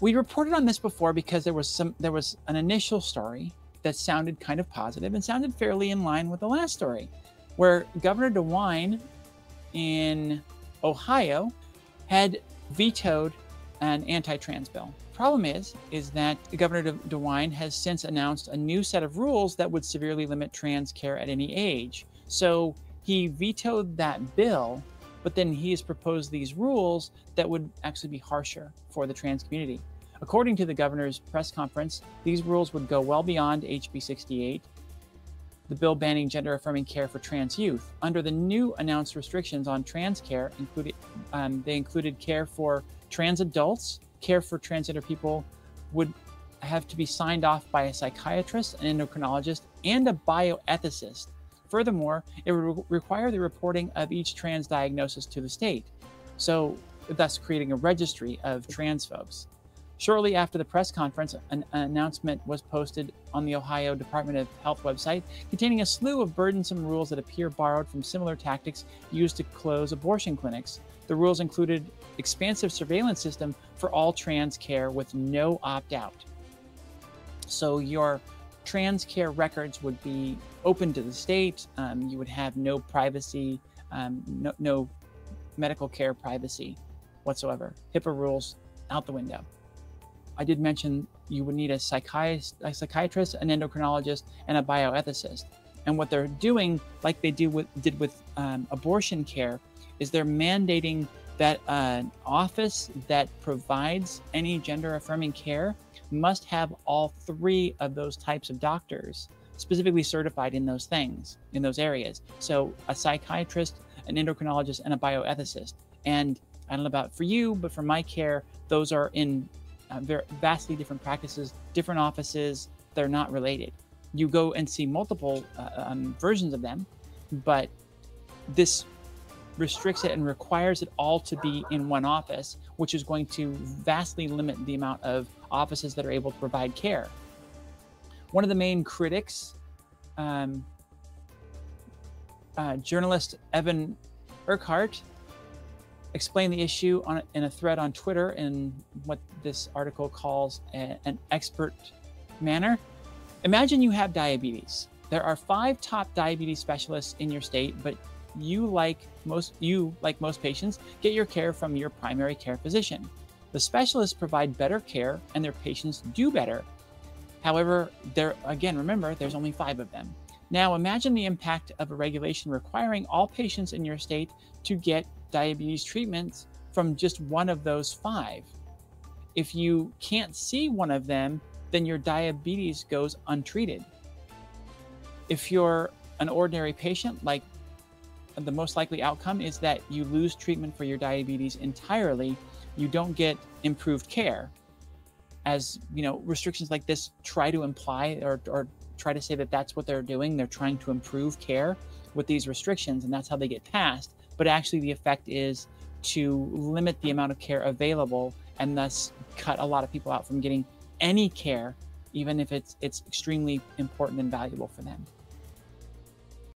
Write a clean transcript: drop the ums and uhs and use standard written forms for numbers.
We reported on this before because there was an initial story that sounded kind of positive and sounded fairly in line with the last story, where Governor DeWine in Ohio had vetoed an anti-trans bill. Problem is that Governor DeWine has since announced a new set of rules that would severely limit trans care at any age. So he vetoed that bill, but then he has proposed these rules that would actually be harsher for the trans community. According to the governor's press conference, these rules would go well beyond HB 68, the bill banning gender-affirming care for trans youth. Under the new announced restrictions on trans care, they included care for trans adults. Care for transgender people would have to be signed off by a psychiatrist, an endocrinologist, and a bioethicist. Furthermore, it would require the reporting of each trans diagnosis to the state, so thus creating a registry of trans folks. Shortly after the press conference, an announcement was posted on the Ohio Department of Health website containing a slew of burdensome rules that appear borrowed from similar tactics used to close abortion clinics. The rules included expansive surveillance system for all trans care with no opt-out. So your trans care records would be open to the state. You would have no privacy, no medical care privacy whatsoever. HIPAA rules out the window. I did mention you would need a psychiatrist, an endocrinologist, and a bioethicist. And what they're doing, like they did with abortion care, is they're mandating that an office that provides any gender-affirming care must have all three of those types of doctors specifically certified in those things, in those areas. So a psychiatrist, an endocrinologist, and a bioethicist. And I don't know about for you, but for my care, those are in very vastly different practices, different offices. They're not related. You go and see multiple versions of them, but this restricts it and requires it all to be in one office, which is going to vastly limit the amount of offices that are able to provide care. One of the main critics, journalist Evan Urquhart, explained the issue in a thread on Twitter in what this article calls an expert manner. Imagine you have diabetes. There are 5 top diabetes specialists in your state, but you, like most patients, get your care from your primary care physician. The specialists provide better care and their patients do better. However, remember, there's only 5 of them. Now imagine the impact of a regulation requiring all patients in your state to get diabetes treatments from just one of those 5. If you can't see one of them, then your diabetes goes untreated. If you're an ordinary patient, like the most likely outcome is that you lose treatment for your diabetes entirely. You don't get improved care. As you know, restrictions like this try to imply or try to say that that's what they're doing. They're trying to improve care with these restrictions, and that's how they get passed. But actually the effect is to limit the amount of care available and thus cut a lot of people out from getting any care, even if it's extremely important and valuable for them.